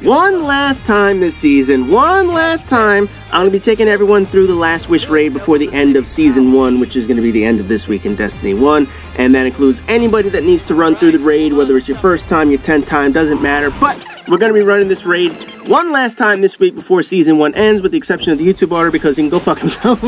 one last time this season, one last time, I'm going to be taking everyone through the Last Wish raid before the end of Season 1, which is going to be the end of this week in Destiny 1, and that includes anybody that needs to run through the raid, whether it's your first time, your 10th time, doesn't matter, but we're going to be running this raid one last time this week before Season 1 ends, with the exception of the YouTube order, because he can go fuck himself.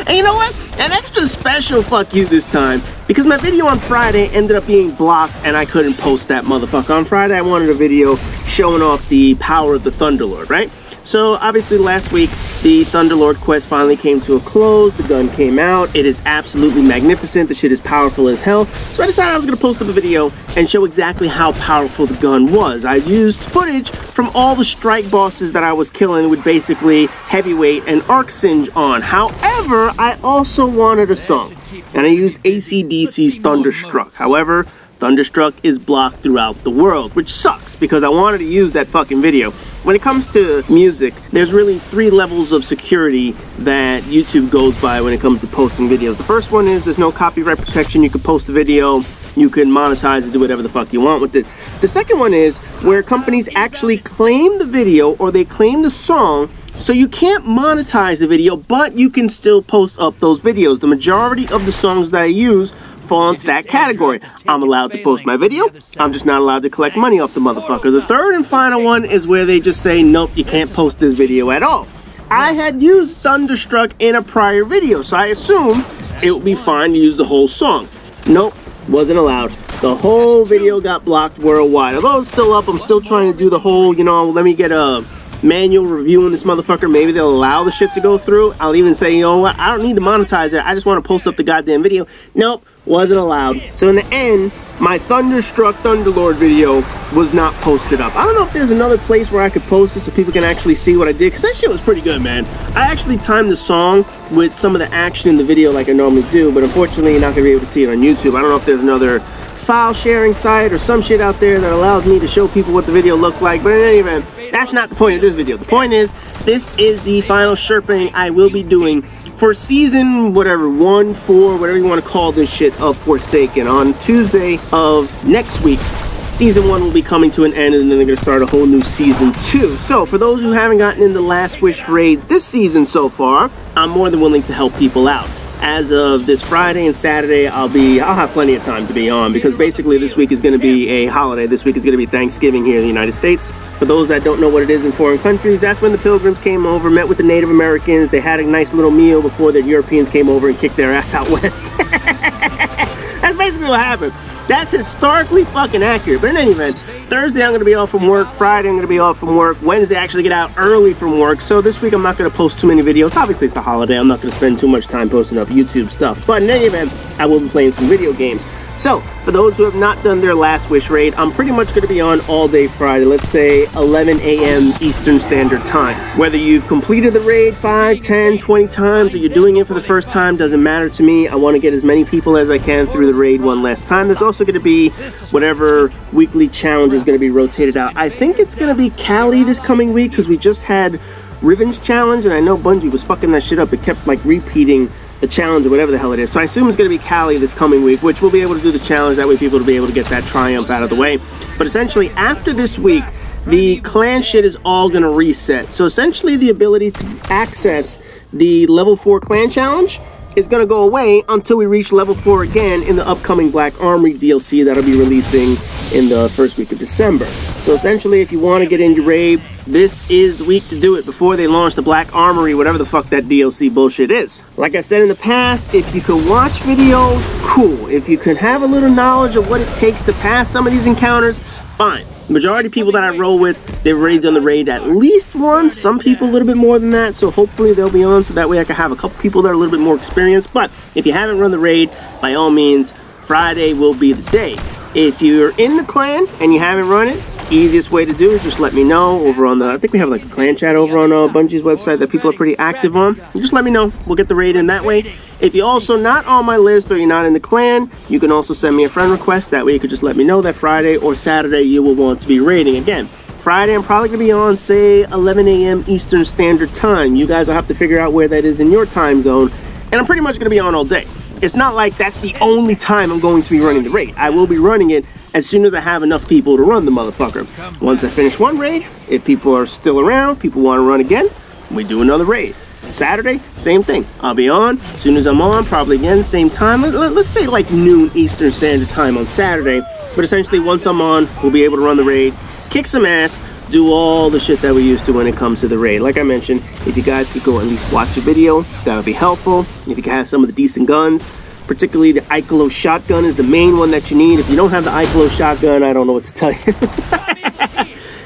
And you know what? An extra special fuck you this time, because my video on Friday ended up being blocked and I couldn't post that motherfucker. On Friday, I wanted a video showing off the power of the Thunderlord, right? So obviously last week, the Thunderlord quest finally came to a close. The gun came out. It is absolutely magnificent. The shit is powerful as hell. So I decided I was going to post up a video and show exactly how powerful the gun was. I used footage from all the strike bosses that I was killing with basically heavyweight and arc singe on. However, I also wanted a song, and I used AC/DC's Thunderstruck. However, Thunderstruck is blocked throughout the world, which sucks because I wanted to use that fucking video. When it comes to music, there's really 3 levels of security that YouTube goes by when it comes to posting videos. The first one is there's no copyright protection. You can post a video, you can monetize and do whatever the fuck you want with it. The second one is where companies actually claim the video or they claim the song, so you can't monetize the video, but you can still post up those videos. The majority of the songs that I use fall into that category. I'm allowed to post my video, I'm just not allowed to collect money off the motherfucker. The third and final one is where they just say, nope, you can't post this video at all. I had used Thunderstruck in a prior video, so I assumed it would be fine to use the whole song. Nope, wasn't allowed. The whole video got blocked worldwide. Although it's still up, I'm still trying to do the whole, you know, let me get a manual review on this motherfucker. Maybe they'll allow the shit to go through. I'll even say, you know what, I don't need to monetize it. I just want to post up the goddamn video. Nope, wasn't allowed. So in the end, my Thunderstruck Thunderlord video was not posted up. I don't know if there's another place where I could post it so people can actually see what I did, because that shit was pretty good, man. I actually timed the song with some of the action in the video like I normally do, but unfortunately you're not going to be able to see it on YouTube. I don't know if there's another file sharing site or some shit out there that allows me to show people what the video looked like, but in any event, that's not the point of this video. The point is, this is the final sherpa'ing I will be doing for season whatever, 1, 4, whatever you want to call this shit, of Forsaken. On Tuesday of next week, season 1 will be coming to an end, and then they're going to start a whole new season 2. So for those who haven't gotten in the Last Wish raid this season so far, I'm more than willing to help people out. As of this Friday and Saturday, I'll have plenty of time to be on, because basically this week is going to be a holiday. This week is going to be Thanksgiving here in the United States. For those that don't know what it is in foreign countries, that's when the Pilgrims came over, met with the Native Americans. They had a nice little meal before the Europeans came over and kicked their ass out west. That's basically what happened. That's historically fucking accurate. But in any event, Thursday I'm going to be off from work. Friday I'm going to be off from work. Wednesday I actually get out early from work. So this week I'm not going to post too many videos. Obviously it's the holiday. I'm not going to spend too much time posting up YouTube stuff. But in any event, I will be playing some video games. So, for those who have not done their Last Wish raid, I'm pretty much going to be on all day Friday, let's say 11 a.m. Eastern Standard Time. Whether you've completed the raid 5, 10, 20 times, or you're doing it for the first time, doesn't matter to me. I want to get as many people as I can through the raid one last time. There's also going to be whatever weekly challenge is going to be rotated out. I think it's going to be Cali this coming week, because we just had Riven's challenge, and I know Bungie was fucking that shit up. It kept like repeating the challenge or whatever the hell it is. So I assume it's going to be Cali this coming week, which we'll be able to do the challenge. That way people will be able to get that triumph out of the way. But essentially, after this week, the clan shit is all going to reset. So essentially, the ability to access the level 4 clan challenge is going to go away until we reach level 4 again in the upcoming Black Armory DLC that'll be releasing in the first week of December. So essentially, if you want to get into raid, this is the week to do it before they launch the Black Armory, whatever the fuck that DLC bullshit is. Like I said in the past, if you can watch videos, cool. If you can have a little knowledge of what it takes to pass some of these encounters, fine. The majority of people that I roll with, they've already done the raid at least once. Some people a little bit more than that, so hopefully they'll be on, so that way I can have a couple people that are a little bit more experienced. But if you haven't run the raid, by all means, Friday will be the day. If you're in the clan and you haven't run it, easiest way to do is just let me know over on the, I think we have like a clan chat over on Bungie's website that people are pretty active on. Just let me know. We'll get the raid in that way. If you're also not on my list or you're not in the clan, you can also send me a friend request. That way you could just let me know that Friday or Saturday you will want to be raiding. Again, Friday I'm probably going to be on, say, 11 a.m. Eastern Standard Time. You guys will have to figure out where that is in your time zone. And I'm pretty much going to be on all day. It's not like that's the only time I'm going to be running the raid. I will be running it as soon as I have enough people to run the motherfucker. Once I finish one raid, if people are still around, people want to run again, we do another raid. Saturday, same thing. I'll be on. As soon as I'm on, probably again, same time. Let's say like noon Eastern Standard Time on Saturday. But essentially, once I'm on, we'll be able to run the raid, kick some ass, do all the shit that we used to when it comes to the raid. Like I mentioned, if you guys could go at least watch a video, that would be helpful. If you could have some of the decent guns, particularly the Icolo shotgun is the main one that you need. If you don't have the Icolo shotgun, I don't know what to tell you.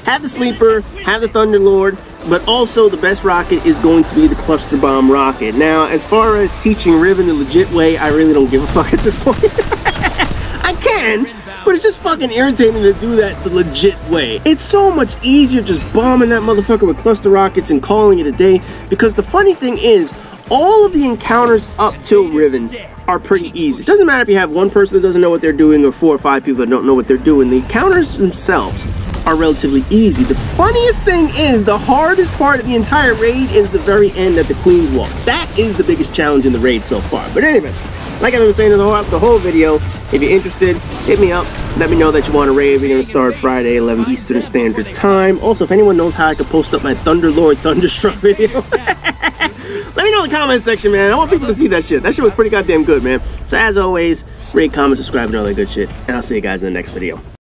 Have the Sleeper, have the Thunderlord, but also the best rocket is going to be the Cluster Bomb rocket. Now, as far as teaching Riven the legit way, I really don't give a fuck at this point. I can, but it's just fucking irritating to do that the legit way. It's so much easier just bombing that motherfucker with cluster rockets and calling it a day, because the funny thing is, all of the encounters up till Riven are pretty easy. It doesn't matter if you have one person that doesn't know what they're doing or 4 or 5 people that don't know what they're doing. The encounters themselves are relatively easy. The funniest thing is, the hardest part of the entire raid is the very end at the Queen's Walk. That is the biggest challenge in the raid so far. But anyway, like I've been saying the whole video, if you're interested, hit me up. Let me know that you want to raid. We're going to start Friday, 11 Eastern Standard Time. Also, if anyone knows how I can post up my Thunderlord Thunderstruck video, let me know in the comment section, man. I want people to see that shit. That shit was pretty goddamn good, man. So as always, rate, comment, subscribe, and all that good shit. And I'll see you guys in the next video.